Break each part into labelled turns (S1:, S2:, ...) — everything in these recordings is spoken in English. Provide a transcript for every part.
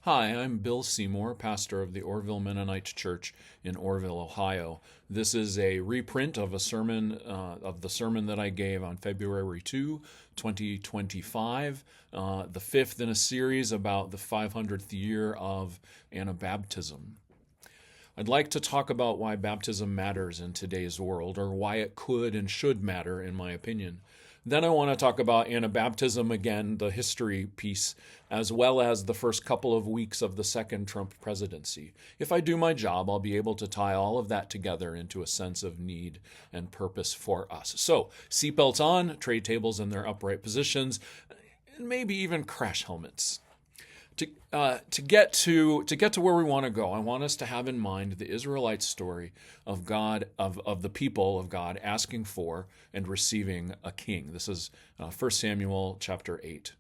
S1: Hi, I'm Bill Seymour, pastor of the Orville Mennonite Church in Orville, Ohio. This is a reprint of the sermon that I gave on February 2, 2025, the fifth in a series about the 500th year of Anabaptism. I'd like to talk about why baptism matters in today's world, or why it could and should matter, in my opinion. Then I want to talk about Anabaptism again, the history piece, as well as the first couple of weeks of the second Trump presidency. If I do my job, I'll be able to tie all of that together into a sense of need and purpose for us. So, seatbelts on, tray tables in their upright positions, and maybe even crash helmets. To get to where we want to go, I want us to have in mind the Israelite story of God, of the people of God asking for and receiving a king. This is 1 Samuel chapter 8.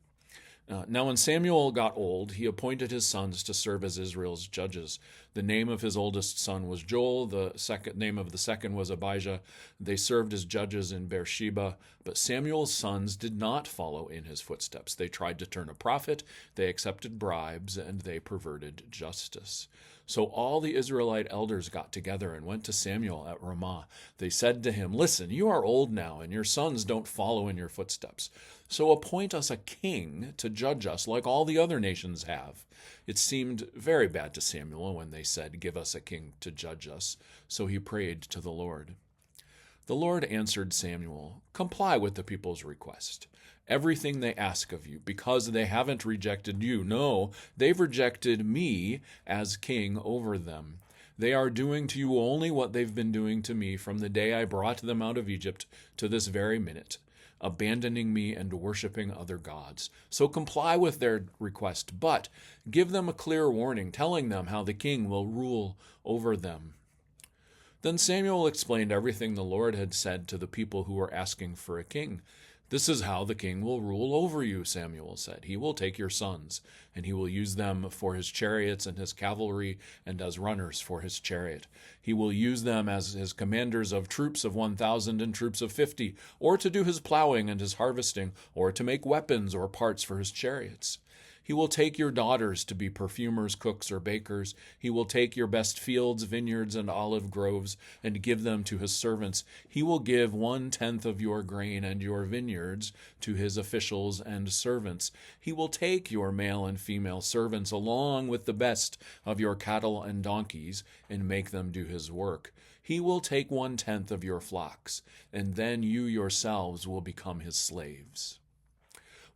S1: Now when Samuel got old, he appointed his sons to serve as Israel's judges. The name of his oldest son was Joel. The name of the second was Abijah. They served as judges in Beersheba. But Samuel's sons did not follow in his footsteps. They tried to turn a prophet, they accepted bribes, and they perverted justice. So all the Israelite elders got together and went to Samuel at Ramah. They said to him, "Listen, you are old now, and your sons don't follow in your footsteps. So appoint us a king to judge us like all the other nations have." It seemed very bad to Samuel when they said, "Give us a king to judge us." So he prayed to the Lord. The Lord answered Samuel, "Comply with the people's request. Everything they ask of you, because they haven't rejected you. No, they've rejected me as king over them. They are doing to you only what they've been doing to me from the day I brought them out of Egypt to this very minute, abandoning me and worshiping other gods. So comply with their request, but give them a clear warning, telling them how the king will rule over them." Then Samuel explained everything the Lord had said to the people who were asking for a king. "This is how the king will rule over you," Samuel said. "He will take your sons, and he will use them for his chariots and his cavalry, and as runners for his chariot. He will use them as his commanders of troops of 1,000 and troops of 50, or to do his plowing and his harvesting, or to make weapons or parts for his chariots. He will take your daughters to be perfumers, cooks, or bakers. He will take your best fields, vineyards, and olive groves, and give them to his servants. He will give 1/10 of your grain and your vineyards to his officials and servants. He will take your male and female servants along with the best of your cattle and donkeys, and make them do his work. He will take 1/10 of your flocks, and then you yourselves will become his slaves.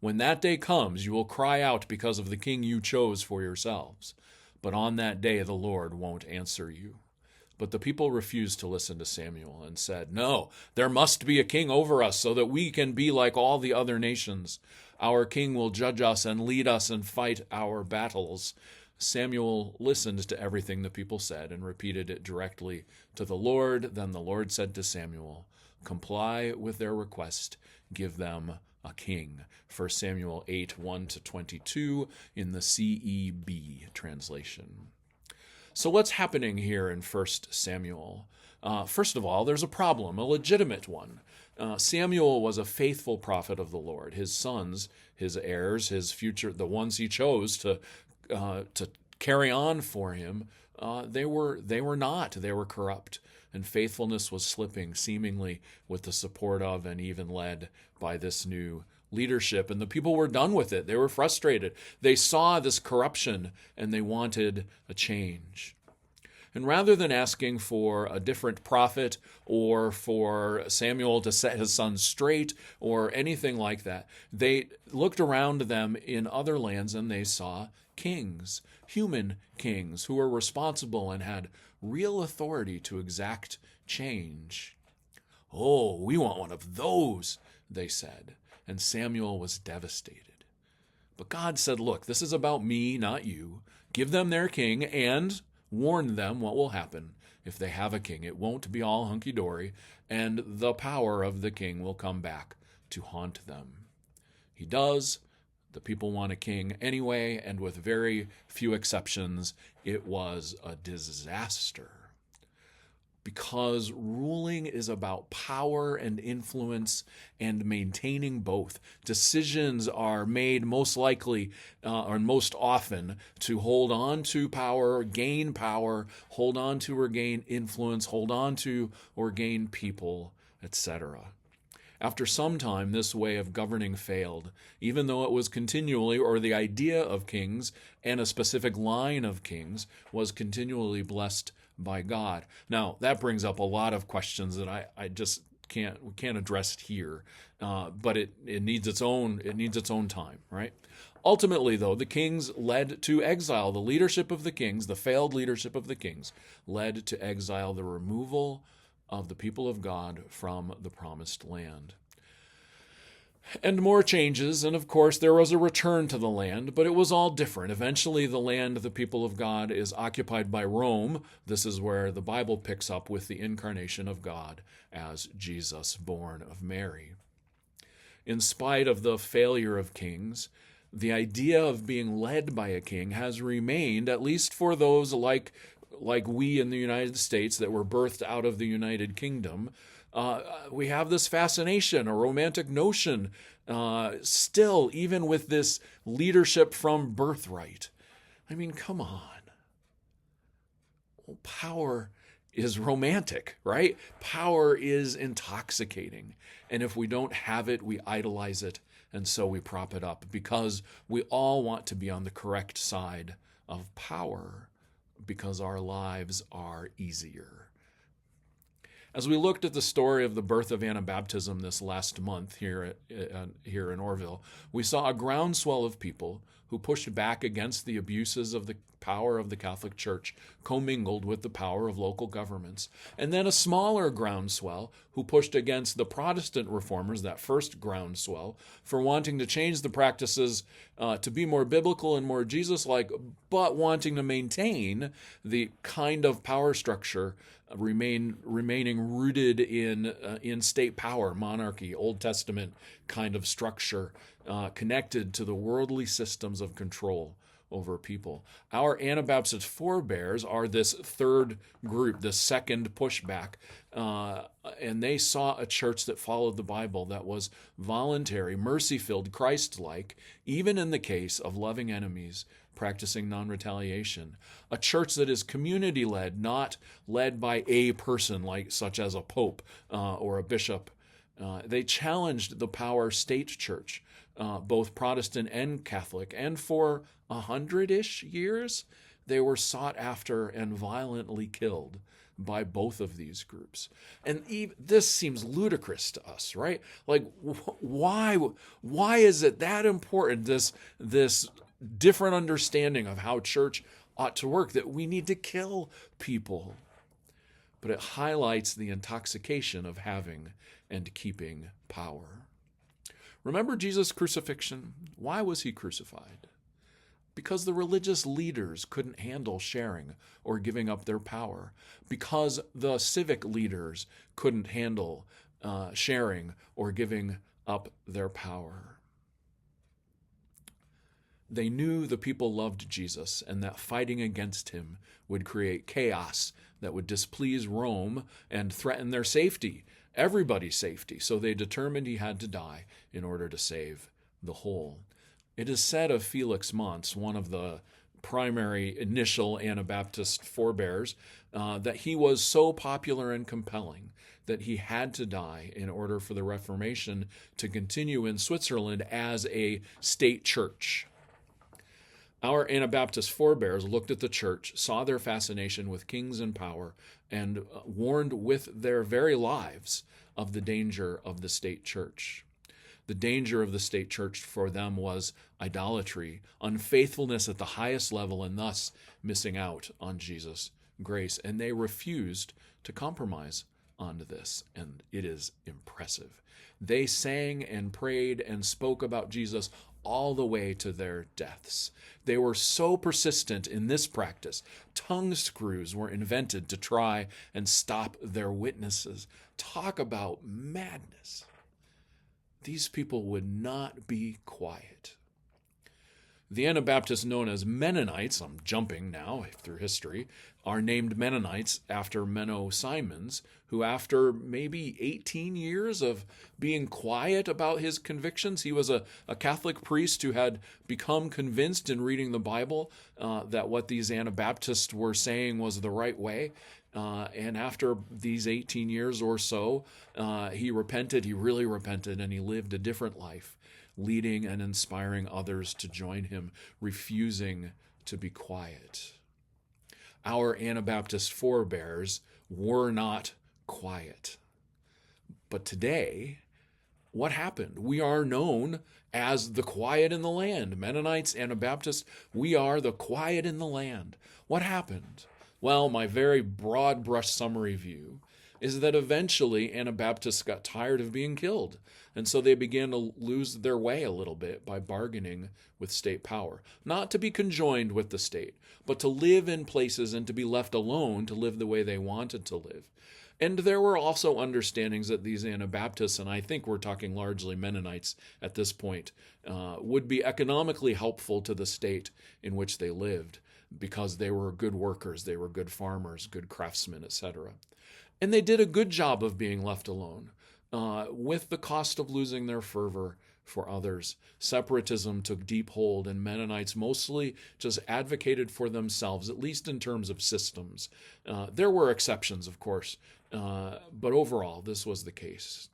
S1: When that day comes, you will cry out because of the king you chose for yourselves. But on that day the Lord won't answer you." But the people refused to listen to Samuel and said, "No, there must be a king over us so that we can be like all the other nations. Our king will judge us and lead us and fight our battles." Samuel listened to everything the people said and repeated it directly to the Lord. Then the Lord said to Samuel, "Comply with their request, give them a king." 1 Samuel 8, 1-22 in the CEB translation. So what's happening here in 1 Samuel? First of all, there's a problem, a legitimate one. Samuel was a faithful prophet of the Lord. His sons, his heirs, his future, the ones he chose to carry on for him, they were not. They were corrupt. And faithfulness was slipping, seemingly with the support of and even led by this new leadership. And the people were done with it. They were frustrated. They saw this corruption and they wanted a change. And rather than asking for a different prophet or for Samuel to set his sons straight or anything like that, they looked around them in other lands and they saw kings, human kings who were responsible and had real authority to exact change. "Oh, we want one of those," they said, and Samuel was devastated. But God said, "Look, this is about me, not you. Give them their king and warn them what will happen if they have a king. It won't be all hunky-dory, and the power of the king will come back to haunt them." He does. The people want a king anyway, and with very few exceptions, it was a disaster. because ruling is about power and influence and maintaining both. Decisions are made most likely or most often to hold on to power, gain power, hold on to or gain influence, hold on to or gain people, etc. After some time, this way of governing failed, even though it was continually, or the idea of kings and a specific line of kings was continually blessed by God. Now, that brings up a lot of questions that I just can't address here, but it needs its own time, right? Ultimately, though, the kings led to exile. The leadership of the kings, the failed leadership of the kings, led to exile, the removal of the people of God from the promised land. And more changes, and of course there was a return to the land, but it was all different. Eventually the land of the people of God is occupied by Rome. This is where the Bible picks up with the incarnation of God as Jesus, born of Mary. In spite of the failure of kings, the idea of being led by a king has remained, at least for those like we in the United States that were birthed out of the United Kingdom. We have this fascination, a romantic notion, still, even with this leadership from birthright. I mean, come on. Well, power is romantic, right? Power is intoxicating. And if we don't have it, we idolize it, and so we prop it up because we all want to be on the correct side of power because our lives are easier. As we looked at the story of the birth of Anabaptism this last month here in Orville, we saw a groundswell of people who pushed back against the abuses of the power of the Catholic Church, commingled with the power of local governments. And then a smaller groundswell who pushed against the Protestant reformers, that first groundswell, for wanting to change the practices to be more biblical and more Jesus-like, but wanting to maintain the kind of power structure remaining rooted in state power, monarchy, Old Testament kind of structure, connected to the worldly systems of control over people. Our Anabaptist forebears are this third group, the second pushback, and they saw a church that followed the Bible, that was voluntary, mercy-filled, Christ-like, even in the case of loving enemies, practicing non-retaliation. A church that is community-led, not led by a person, such as a pope or a bishop. They challenged the power state church, both Protestant and Catholic, and for 100-ish years, they were sought after and violently killed by both of these groups. And this seems ludicrous to us, right? Why is it that important, this different understanding of how church ought to work, that we need to kill people? But it highlights the intoxication of having and keeping power. Remember Jesus' crucifixion? Why was he crucified? Because the religious leaders couldn't handle sharing or giving up their power. Because the civic leaders couldn't handle sharing or giving up their power. They knew the people loved Jesus and that fighting against him would create chaos that would displease Rome and threaten their safety, everybody's safety. So they determined he had to die in order to save the whole. It is said of Felix Mons, one of the primary initial Anabaptist forebears, that he was so popular and compelling that he had to die in order for the Reformation to continue in Switzerland as a state church. Our Anabaptist forebears looked at the church, saw their fascination with kings and power, and warned with their very lives of the danger of the state church. The danger of the state church for them was idolatry, unfaithfulness at the highest level, and thus missing out on Jesus' grace. And they refused to compromise on this, and it is impressive. They sang and prayed and spoke about Jesus all the way to their deaths. They were so persistent in this practice. Tongue screws were invented to try and stop their witnesses. Talk about madness. These people would not be quiet. The Anabaptists known as Mennonites, I'm jumping now through history, are named Mennonites after Menno Simons, who after maybe 18 years of being quiet about his convictions, he was a Catholic priest who had become convinced in reading the Bible that what these Anabaptists were saying was the right way. And after these 18 years or so, he repented, he really repented, and he lived a different life, leading and inspiring others to join him, refusing to be quiet. Our Anabaptist forebears were not quiet. But today, what happened? We are known as the quiet in the land. Mennonites, Anabaptists, we are the quiet in the land. What happened? Well, my very broad brush summary view is that eventually Anabaptists got tired of being killed, and so they began to lose their way a little bit by bargaining with state power. Not to be conjoined with the state, but to live in places and to be left alone to live the way they wanted to live. And there were also understandings that these Anabaptists, and I think we're talking largely Mennonites at this point, would be economically helpful to the state in which they lived because they were good workers, they were good farmers, good craftsmen, etc. And they did a good job of being left alone, with the cost of losing their fervor for others. Separatism took deep hold, and Mennonites mostly just advocated for themselves, at least in terms of systems. There were exceptions, of course, but overall, this was the case.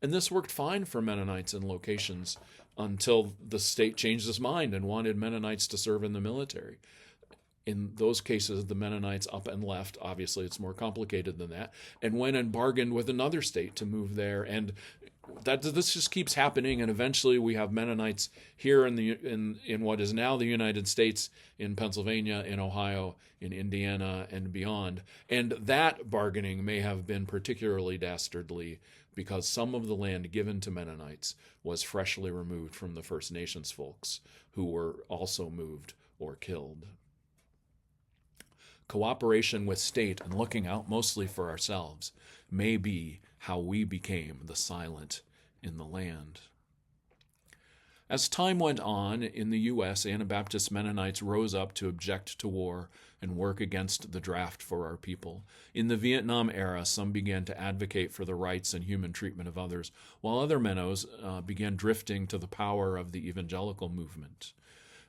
S1: And this worked fine for Mennonites in locations until the state changed its mind and wanted Mennonites to serve in the military. In those cases, the Mennonites up and left. Obviously, it's more complicated than that, and went and bargained with another state to move there. And this just keeps happening. And eventually, we have Mennonites here in what is now the United States, in Pennsylvania, in Ohio, in Indiana, and beyond. And that bargaining may have been particularly dastardly because some of the land given to Mennonites was freshly removed from the First Nations folks who were also moved or killed. Cooperation with state and looking out mostly for ourselves may be how we became the silent in the land. As time went on in the U.S., Anabaptist Mennonites rose up to object to war and work against the draft for our people. In the Vietnam era, some began to advocate for the rights and human treatment of others, while other Mennos began drifting to the power of the evangelical movement.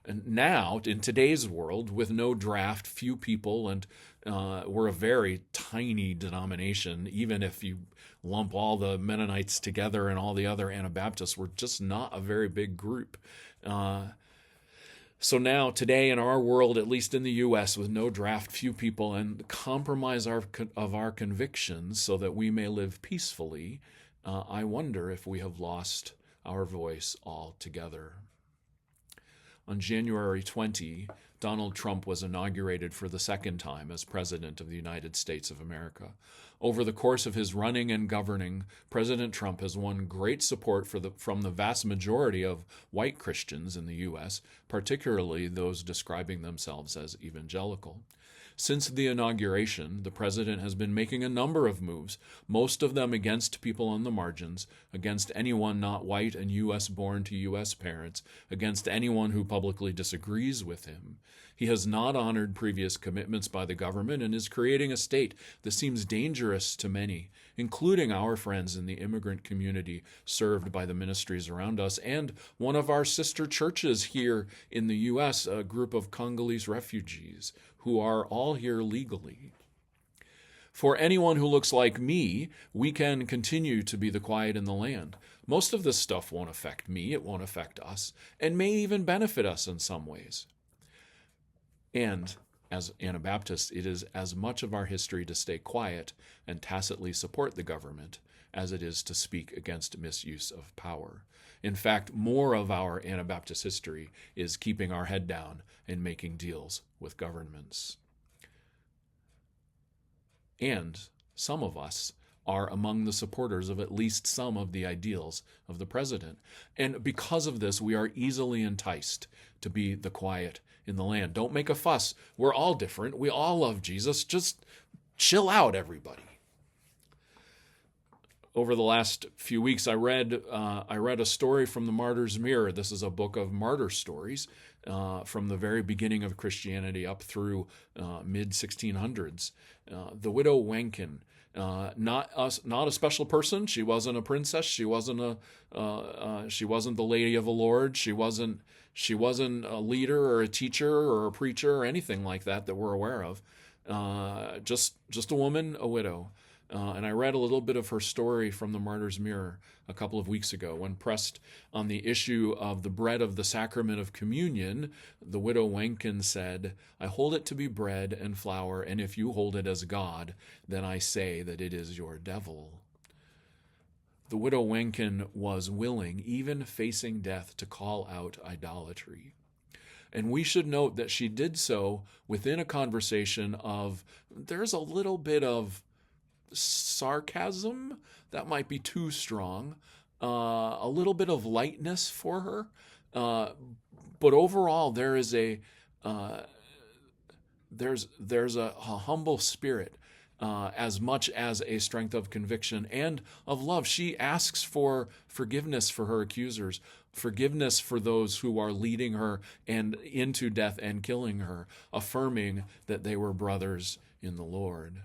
S1: And now, in today's world, with no draft, few people, and we're a very tiny denomination, even if you lump all the Mennonites together and all the other Anabaptists, we're just not a very big group. So now, today in our world, at least in the U.S., with no draft, few people, and compromise of our convictions so that we may live peacefully, I wonder if we have lost our voice altogether. On January 20, Donald Trump was inaugurated for the second time as President of the United States of America. Over the course of his running and governing, President Trump has won great support from the vast majority of white Christians in the U.S., particularly those describing themselves as evangelical. Since the inauguration, the president has been making a number of moves, most of them against people on the margins, against anyone not white and U.S.-born to U.S. parents, against anyone who publicly disagrees with him. He has not honored previous commitments by the government and is creating a state that seems dangerous to many, including our friends in the immigrant community served by the ministries around us, and one of our sister churches here in the U.S., a group of Congolese refugees who are all here legally. For anyone who looks like me, we can continue to be the quiet in the land. Most of this stuff won't affect me, it won't affect us, and may even benefit us in some ways. And as Anabaptists, it is as much of our history to stay quiet and tacitly support the government as it is to speak against misuse of power. In fact, more of our Anabaptist history is keeping our head down and making deals with governments. And some of us are among the supporters of at least some of the ideals of the president. And because of this, we are easily enticed to be the quiet in the land. Don't make a fuss. We're all different. We all love Jesus. Just chill out, everybody. over the last few weeks, I read a story from the Martyr's Mirror. This is a book of martyr stories from the very beginning of Christianity up through mid 1600s. The widow Wencken, not a special person. She wasn't a princess. She wasn't the lady of the Lord. She wasn't a leader or a teacher or a preacher or anything like that we're aware of. Just a woman, a widow. And I read a little bit of her story from the Martyr's Mirror a couple of weeks ago. When pressed on the issue of the bread of the sacrament of communion, the widow Wencken said, "I hold it to be bread and flour, and if you hold it as God, then I say that it is your devil." The widow Wencken was willing, even facing death, to call out idolatry. And we should note that she did so within a conversation of, there's a little bit of sarcasm, that might be too strong, a little bit of lightness for her, but overall there is there's a humble spirit, as much as a strength of conviction and of love. She asks for forgiveness for her accusers, forgiveness for those who are leading her and into death and killing her, affirming that they were brothers in the Lord.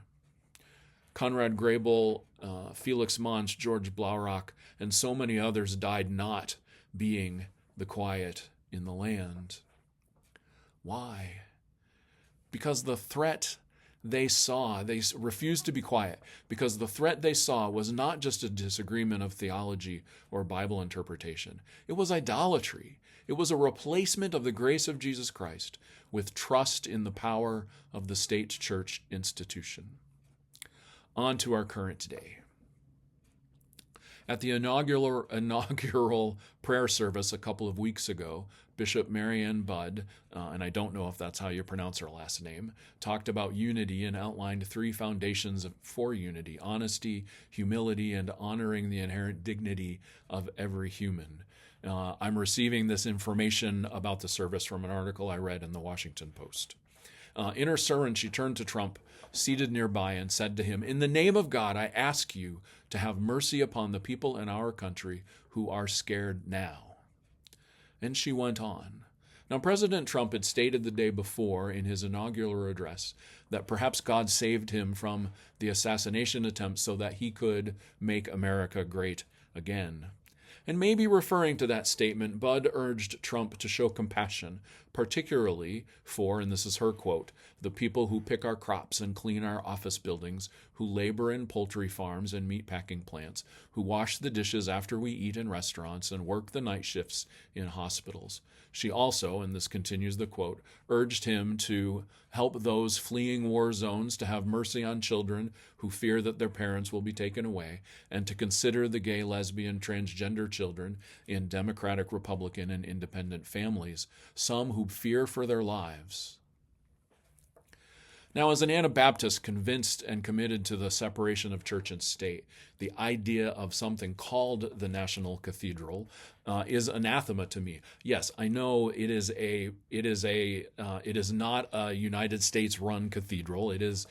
S1: Conrad Grebel, Felix Monch, George Blaurock, and so many others died not being the quiet in the land. Why? Because the threat they saw, they refused to be quiet, because the threat they saw was not just a disagreement of theology or Bible interpretation. It was idolatry. It was a replacement of the grace of Jesus Christ with trust in the power of the state church institution. On to our current day. At the inaugural prayer service a couple of weeks ago, Bishop Marianne Budd, and I don't know if that's how you pronounce her last name, talked about unity and outlined 3 foundations for unity: honesty, humility, and honoring the inherent dignity of every human. I'm receiving this information about the service from an article I read in the Washington Post. In her sermon, she turned to Trump, seated nearby, and said to him, "In the name of God, I ask you to have mercy upon the people in our country who are scared now." And she went on. Now, President Trump had stated the day before in his inaugural address that perhaps God saved him from the assassination attempt so that he could make America great again. And maybe referring to that statement, Budd urged Trump to show compassion, particularly for, and this is her quote, "the people who pick our crops and clean our office buildings, who labor in poultry farms and meatpacking plants, who wash the dishes after we eat in restaurants and work the night shifts in hospitals." She also, and this continues the quote, urged him to help those fleeing war zones, to have mercy on children who fear that their parents will be taken away, and to consider the gay, lesbian, transgender children in Democratic, Republican, and independent families, some who fear for their lives. Now, as an Anabaptist convinced and committed to the separation of church and state, the idea of something called the National Cathedral is anathema to me. Yes, I know it is not a United States-run cathedral. It is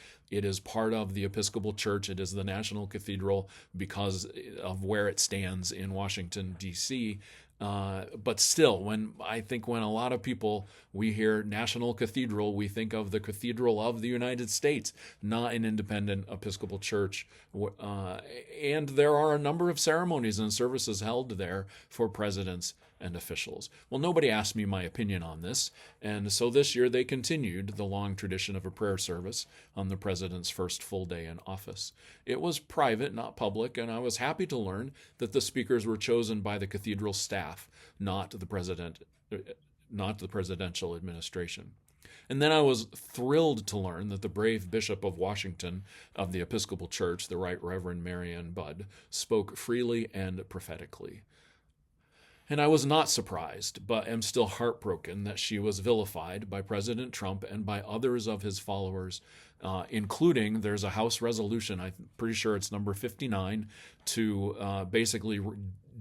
S1: part of the Episcopal Church. It is the National Cathedral because of where it stands in Washington, D.C. But still, when a lot of people, we hear National Cathedral, we think of the Cathedral of the United States, not an independent Episcopal Church. And there are a number of ceremonies and services held there for presidents and officials. Well, nobody asked me my opinion on this, and so this year they continued the long tradition of a prayer service on the president's first full day in office. It was private, not public, and I was happy to learn that the speakers were chosen by the cathedral staff, not the presidential administration. And then I was thrilled to learn that the brave Bishop of Washington of the Episcopal Church, the Right Reverend Marianne Budd, spoke freely and prophetically. And I was not surprised, but am still heartbroken that she was vilified by President Trump and by others of his followers, including there's a House resolution, I'm pretty sure it's number 59, to basically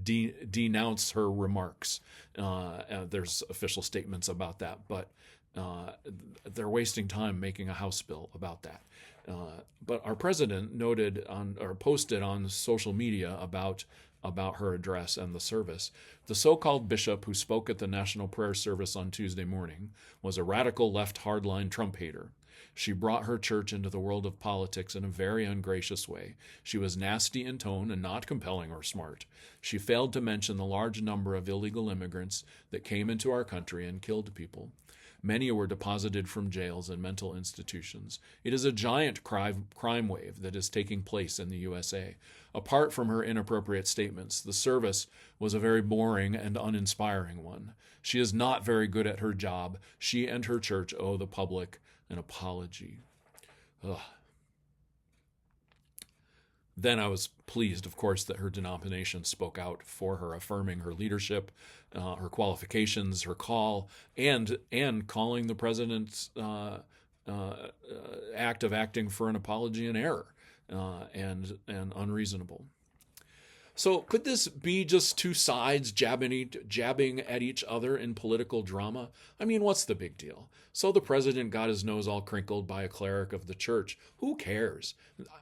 S1: denounce her remarks. There's official statements about that, but They're wasting time making a House bill about that. But our president noted or posted on social media about her address and the service. The so-called bishop who spoke at the National Prayer Service on Tuesday morning was a radical left hardline Trump hater. She brought her church into the world of politics in a very ungracious way. She was nasty in tone and not compelling or smart. She failed to mention the large number of illegal immigrants that came into our country and killed people. Many were deposited from jails and mental institutions. It is a giant crime wave that is taking place in the USA. Apart from her inappropriate statements, the service was a very boring and uninspiring one. She is not very good at her job. She and her church owe the public an apology. Ugh. Then I was pleased, of course, that her denomination spoke out for her, affirming her leadership, her qualifications, her call, and calling the president's act of acting for an apology an error and unreasonable. So could this be just two sides jabbing at each other in political drama? I mean, what's the big deal? So the president got his nose all crinkled by a cleric of the church. Who cares?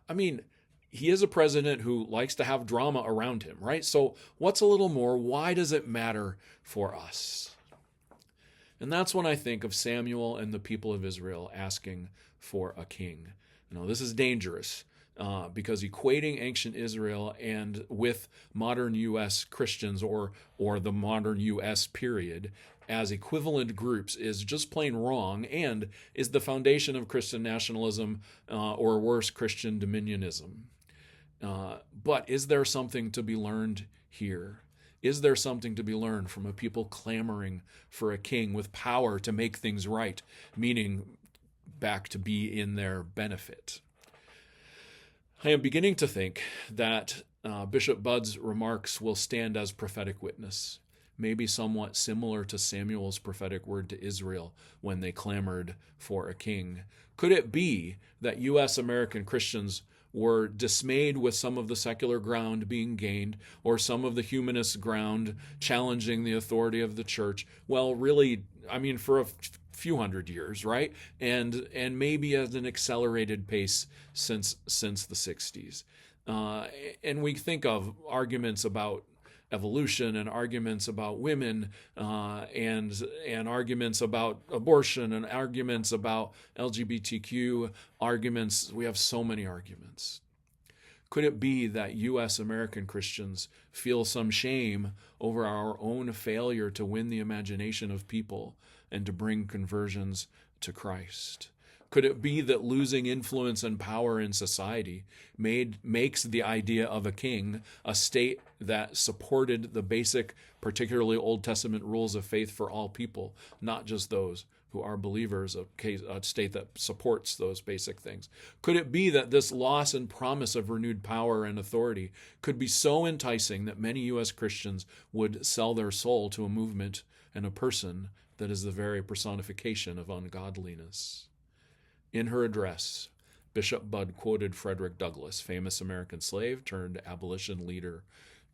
S1: I mean, he is a president who likes to have drama around him, right? So what's a little more? Why does it matter for us? And that's when I think of Samuel and the people of Israel asking for a king. You know, this is dangerous because equating ancient Israel and with modern U.S. Christians or the modern U.S. period as equivalent groups is just plain wrong and is the foundation of Christian nationalism or worse, Christian dominionism. But is there something to be learned here? Is there something to be learned from a people clamoring for a king with power to make things right, meaning back to be in their benefit? I am beginning to think that Bishop Budd's remarks will stand as prophetic witness, maybe somewhat similar to Samuel's prophetic word to Israel when they clamored for a king. Could it be that U.S. American Christians were dismayed with some of the secular ground being gained or some of the humanist ground challenging the authority of the church? Well, really, I mean, for a few hundred years, right? And maybe at an accelerated pace since the 60s. And we think of arguments about evolution and arguments about women and arguments about abortion and arguments about LGBTQ arguments. We have so many arguments. Could it be that U.S. American Christians feel some shame over our own failure to win the imagination of people and to bring conversions to Christ? Could it be that losing influence and power in society makes the idea of a king, a state that supported the basic, particularly Old Testament rules of faith for all people, not just those who are believers, a state that supports those basic things? Could it be that this loss and promise of renewed power and authority could be so enticing that many U.S. Christians would sell their soul to a movement and a person that is the very personification of ungodliness? In her address, Bishop Budd quoted Frederick Douglass, famous American slave turned abolition leader.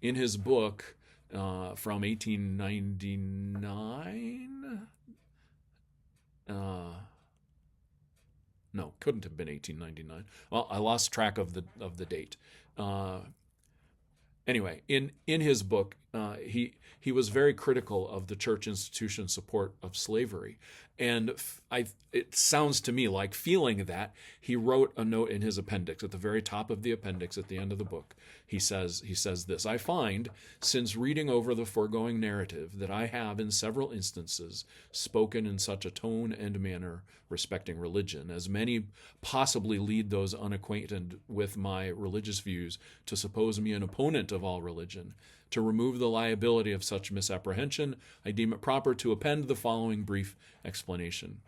S1: In his book from 1899, no, couldn't have been 1899. Well, I lost track of the date. Anyway, in his book, he was very critical of the church institution support of slavery. And it sounds to me like, feeling that, he wrote a note in his appendix, at the very top of the appendix at the end of the book. He says this: "I find, since reading over the foregoing narrative, that I have in several instances spoken in such a tone and manner respecting religion, as many possibly lead those unacquainted with my religious views to suppose me an opponent of all religion. To remove the liability of such misapprehension, I deem it proper to append the following brief explanation.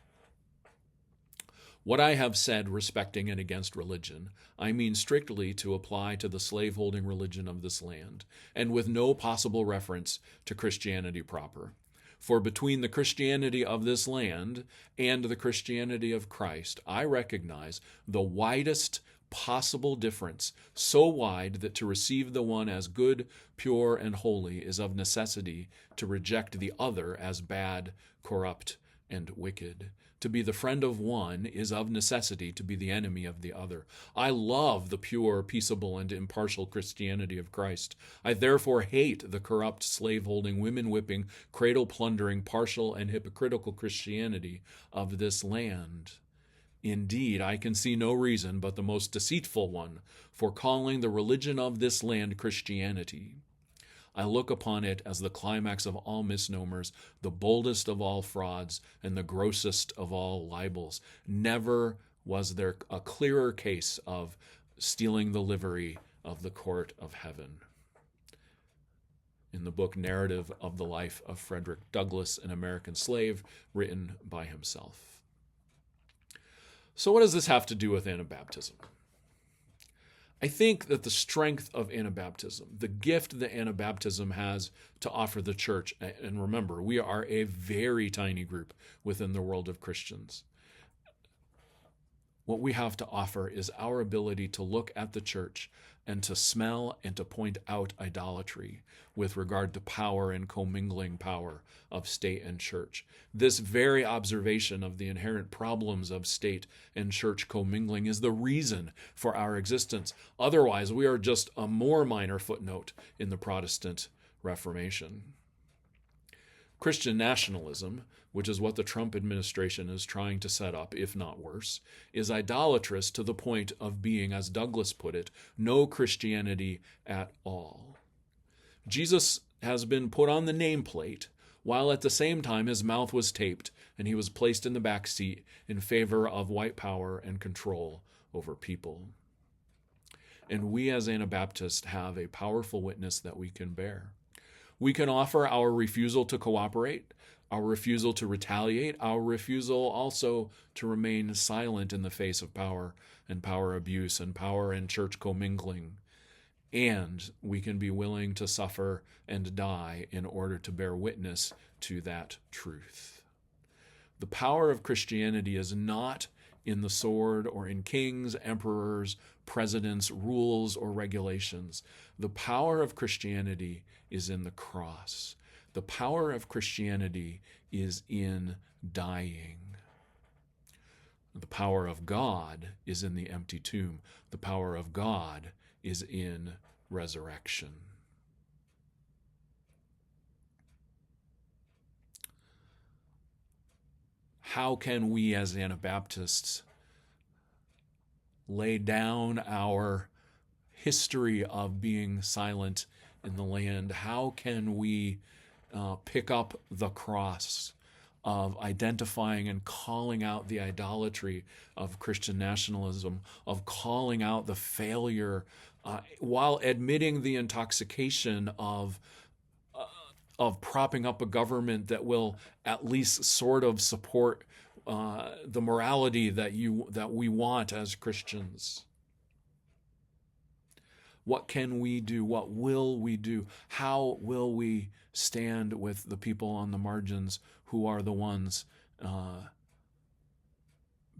S1: What I have said respecting and against religion, I mean strictly to apply to the slaveholding religion of this land, and with no possible reference to Christianity proper. For between the Christianity of this land and the Christianity of Christ, I recognize the widest possible difference, so wide that to receive the one as good, pure, and holy is of necessity to reject the other as bad, corrupt, and wicked. To be the friend of one is of necessity to be the enemy of the other. I love the pure, peaceable, and impartial Christianity of Christ. I therefore hate the corrupt, slave-holding, women-whipping, cradle-plundering, partial, and hypocritical Christianity of this land. Indeed, I can see no reason but the most deceitful one for calling the religion of this land Christianity. I look upon it as the climax of all misnomers, the boldest of all frauds, and the grossest of all libels. Never was there a clearer case of stealing the livery of the court of heaven. In the book Narrative of the Life of Frederick Douglass, an American Slave, written by himself. So what does this have to do with Anabaptism? I think that the strength of Anabaptism, the gift that Anabaptism has to offer the church, and remember, we are a very tiny group within the world of Christians. What we have to offer is our ability to look at the church and to smell and to point out idolatry with regard to power and commingling power of state and church. This very observation of the inherent problems of state and church commingling is the reason for our existence. Otherwise, we are just a more minor footnote in the Protestant Reformation. Christian nationalism, which is what the Trump administration is trying to set up, if not worse, is idolatrous to the point of being, as Douglass put it, no Christianity at all. Jesus has been put on the nameplate, while at the same time his mouth was taped and he was placed in the back seat in favor of white power and control over people. And we as Anabaptists have a powerful witness that we can bear. We can offer our refusal to cooperate, our refusal to retaliate, our refusal also to remain silent in the face of power and power abuse and power and church commingling. And we can be willing to suffer and die in order to bear witness to that truth. The power of Christianity is not in the sword or in kings, emperors, presidents, rules, or regulations. The power of Christianity is in the cross. The power of Christianity is in dying. The power of God is in the empty tomb. The power of God is in resurrection. How can we as Anabaptists lay down our history of being silent in the land? How can we pick up the cross of identifying and calling out the idolatry of Christian nationalism, of calling out the failure, while admitting the intoxication of propping up a government that will at least sort of support the morality that we want as Christians? What can we do? What will we do? How will we stand with the people on the margins who are the ones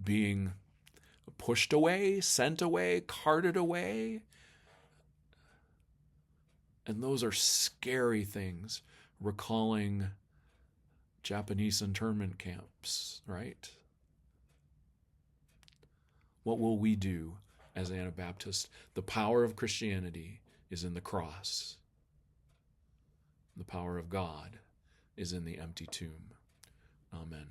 S1: being pushed away, sent away, carted away? And those are scary things, recalling Japanese internment camps, right? What will we do as Anabaptists? The power of Christianity is in the cross. The power of God is in the empty tomb. Amen.